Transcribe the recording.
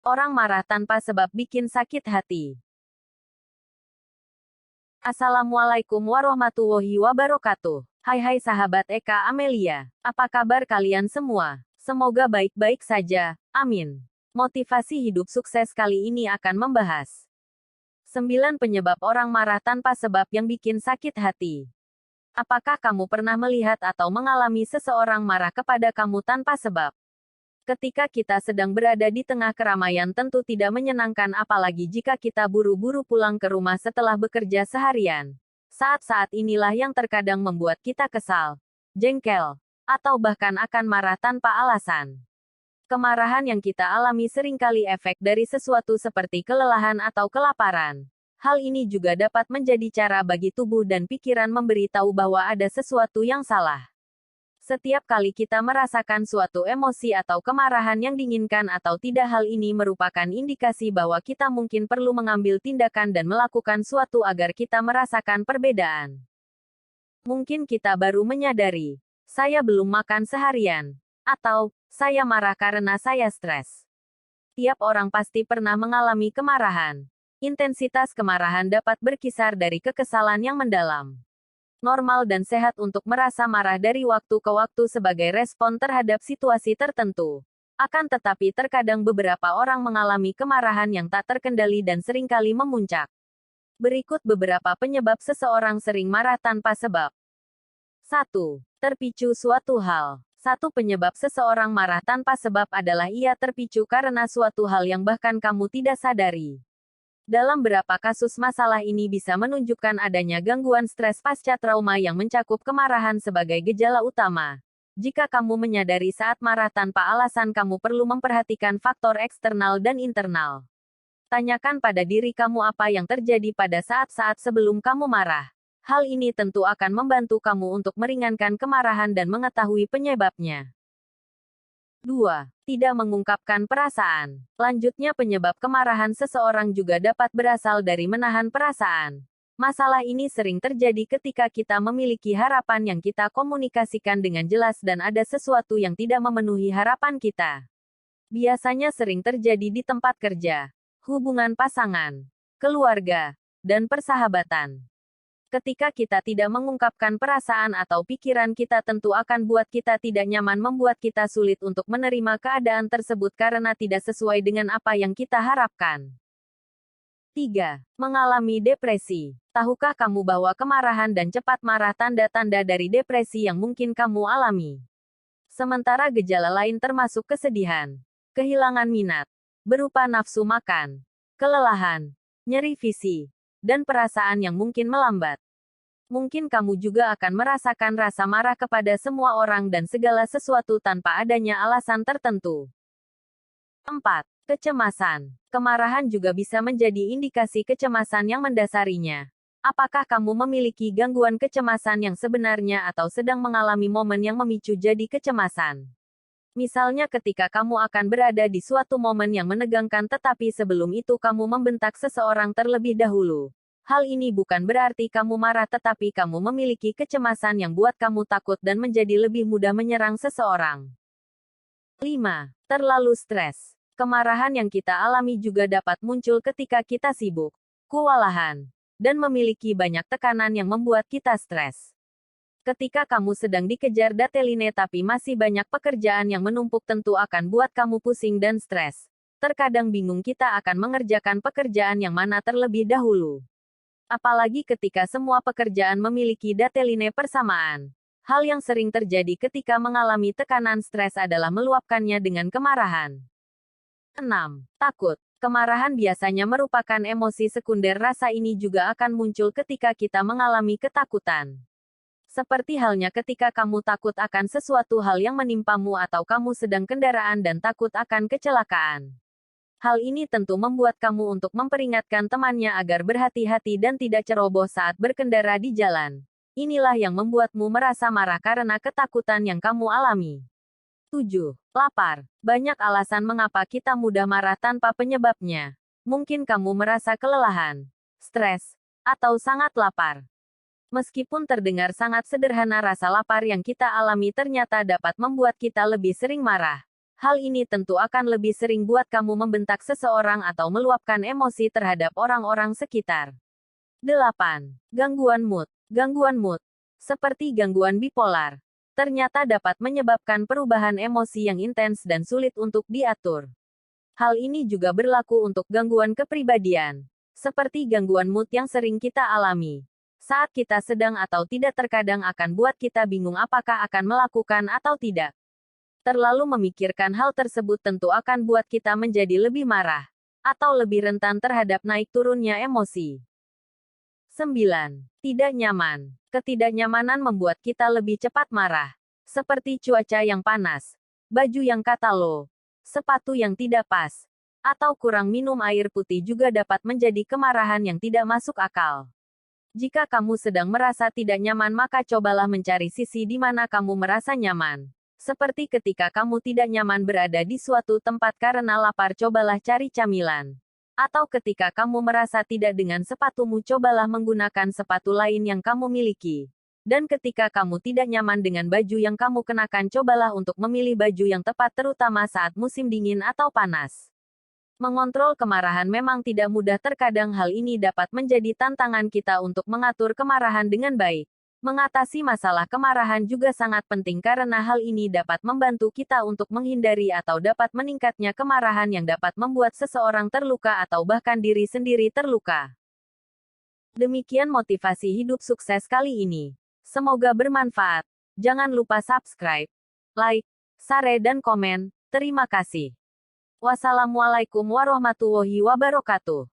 Orang marah tanpa sebab bikin sakit hati. Assalamualaikum warahmatullahi wabarakatuh. Hai sahabat Eka Amelia. Apa kabar kalian semua? Semoga baik-baik saja. Amin. Motivasi hidup sukses kali ini akan membahas 9 penyebab orang marah tanpa sebab yang bikin sakit hati. Apakah kamu pernah melihat atau mengalami seseorang marah kepada kamu tanpa sebab? Ketika kita sedang berada di tengah keramaian tentu tidak menyenangkan apalagi jika kita buru-buru pulang ke rumah setelah bekerja seharian. Saat-saat inilah yang terkadang membuat kita kesal, jengkel, atau bahkan akan marah tanpa alasan. Kemarahan yang kita alami seringkali efek dari sesuatu seperti kelelahan atau kelaparan. Hal ini juga dapat menjadi cara bagi tubuh dan pikiran memberitahu bahwa ada sesuatu yang salah. Setiap kali kita merasakan suatu emosi atau kemarahan yang diinginkan atau tidak, hal ini merupakan indikasi bahwa kita mungkin perlu mengambil tindakan dan melakukan suatu agar kita merasakan perbedaan. Mungkin kita baru menyadari, saya belum makan seharian, atau saya marah karena saya stres. Tiap orang pasti pernah mengalami kemarahan. Intensitas kemarahan dapat berkisar dari kekesalan yang mendalam, normal dan sehat untuk merasa marah dari waktu ke waktu sebagai respon terhadap situasi tertentu. Akan tetapi terkadang beberapa orang mengalami kemarahan yang tak terkendali dan seringkali memuncak. Berikut beberapa penyebab seseorang sering marah tanpa sebab. 1. Terpicu suatu hal. Satu penyebab seseorang marah tanpa sebab adalah ia terpicu karena suatu hal yang bahkan kamu tidak sadari. Dalam beberapa kasus masalah ini bisa menunjukkan adanya gangguan stres pasca trauma yang mencakup kemarahan sebagai gejala utama. Jika kamu menyadari saat marah tanpa alasan, kamu perlu memperhatikan faktor eksternal dan internal. Tanyakan pada diri kamu apa yang terjadi pada saat-saat sebelum kamu marah. Hal ini tentu akan membantu kamu untuk meringankan kemarahan dan mengetahui penyebabnya. 2. Tidak mengungkapkan perasaan. Lanjutnya, penyebab kemarahan seseorang juga dapat berasal dari menahan perasaan. Masalah ini sering terjadi ketika kita memiliki harapan yang kita komunikasikan dengan jelas dan ada sesuatu yang tidak memenuhi harapan kita. Biasanya sering terjadi di tempat kerja, hubungan pasangan, keluarga, dan persahabatan. Ketika kita tidak mengungkapkan perasaan atau pikiran kita tentu akan buat kita tidak nyaman, membuat kita sulit untuk menerima keadaan tersebut karena tidak sesuai dengan apa yang kita harapkan. 3. Mengalami depresi. Tahukah kamu bahwa kemarahan dan cepat marah tanda-tanda dari depresi yang mungkin kamu alami? Sementara gejala lain termasuk kesedihan, kehilangan minat, berupa nafsu makan, kelelahan, nyeri fisik, dan perasaan yang mungkin melambat. Mungkin kamu juga akan merasakan rasa marah kepada semua orang dan segala sesuatu tanpa adanya alasan tertentu. 4. Kecemasan. Kemarahan juga bisa menjadi indikasi kecemasan yang mendasarinya. Apakah kamu memiliki gangguan kecemasan yang sebenarnya atau sedang mengalami momen yang memicu jadi kecemasan? Misalnya ketika kamu akan berada di suatu momen yang menegangkan tetapi sebelum itu kamu membentak seseorang terlebih dahulu. Hal ini bukan berarti kamu marah tetapi kamu memiliki kecemasan yang buat kamu takut dan menjadi lebih mudah menyerang seseorang. 5. Terlalu stres. Kemarahan yang kita alami juga dapat muncul ketika kita sibuk, kewalahan, dan memiliki banyak tekanan yang membuat kita stres. Ketika kamu sedang dikejar deadline tapi masih banyak pekerjaan yang menumpuk tentu akan buat kamu pusing dan stres. Terkadang bingung kita akan mengerjakan pekerjaan yang mana terlebih dahulu. Apalagi ketika semua pekerjaan memiliki deadline persamaan. Hal yang sering terjadi ketika mengalami tekanan stres adalah meluapkannya dengan kemarahan. 6. Takut. Kemarahan biasanya merupakan emosi sekunder. Rasa ini juga akan muncul ketika kita mengalami ketakutan. Seperti halnya ketika kamu takut akan sesuatu hal yang menimpamu atau kamu sedang kendaraan dan takut akan kecelakaan. Hal ini tentu membuat kamu untuk memperingatkan temannya agar berhati-hati dan tidak ceroboh saat berkendara di jalan. Inilah yang membuatmu merasa marah karena ketakutan yang kamu alami. 7. Lapar. Banyak alasan mengapa kita mudah marah tanpa penyebabnya. Mungkin kamu merasa kelelahan, stres, atau sangat lapar. Meskipun terdengar sangat sederhana, rasa lapar yang kita alami ternyata dapat membuat kita lebih sering marah. Hal ini tentu akan lebih sering buat kamu membentak seseorang atau meluapkan emosi terhadap orang-orang sekitar. 8. Gangguan mood. Gangguan mood, seperti gangguan bipolar, ternyata dapat menyebabkan perubahan emosi yang intens dan sulit untuk diatur. Hal ini juga berlaku untuk gangguan kepribadian, seperti gangguan mood yang sering kita alami. Saat kita sedang atau tidak terkadang akan buat kita bingung apakah akan melakukan atau tidak. Terlalu memikirkan hal tersebut tentu akan buat kita menjadi lebih marah, atau lebih rentan terhadap naik turunnya emosi. 9. Tidak nyaman. Ketidaknyamanan membuat kita lebih cepat marah, seperti cuaca yang panas, baju yang katalo, sepatu yang tidak pas, atau kurang minum air putih juga dapat menjadi kemarahan yang tidak masuk akal. Jika kamu sedang merasa tidak nyaman, maka cobalah mencari sisi di mana kamu merasa nyaman. Seperti ketika kamu tidak nyaman berada di suatu tempat karena lapar, cobalah cari camilan. Atau ketika kamu merasa tidak dengan sepatumu, cobalah menggunakan sepatu lain yang kamu miliki. Dan ketika kamu tidak nyaman dengan baju yang kamu kenakan, cobalah untuk memilih baju yang tepat terutama saat musim dingin atau panas. Mengontrol kemarahan memang tidak mudah, terkadang hal ini dapat menjadi tantangan kita untuk mengatur kemarahan dengan baik. Mengatasi masalah kemarahan juga sangat penting karena hal ini dapat membantu kita untuk menghindari atau dapat meningkatnya kemarahan yang dapat membuat seseorang terluka atau bahkan diri sendiri terluka. Demikian motivasi hidup sukses kali ini. Semoga bermanfaat. Jangan lupa subscribe, like, share dan komen. Terima kasih. Wassalamualaikum warahmatullahi wabarakatuh.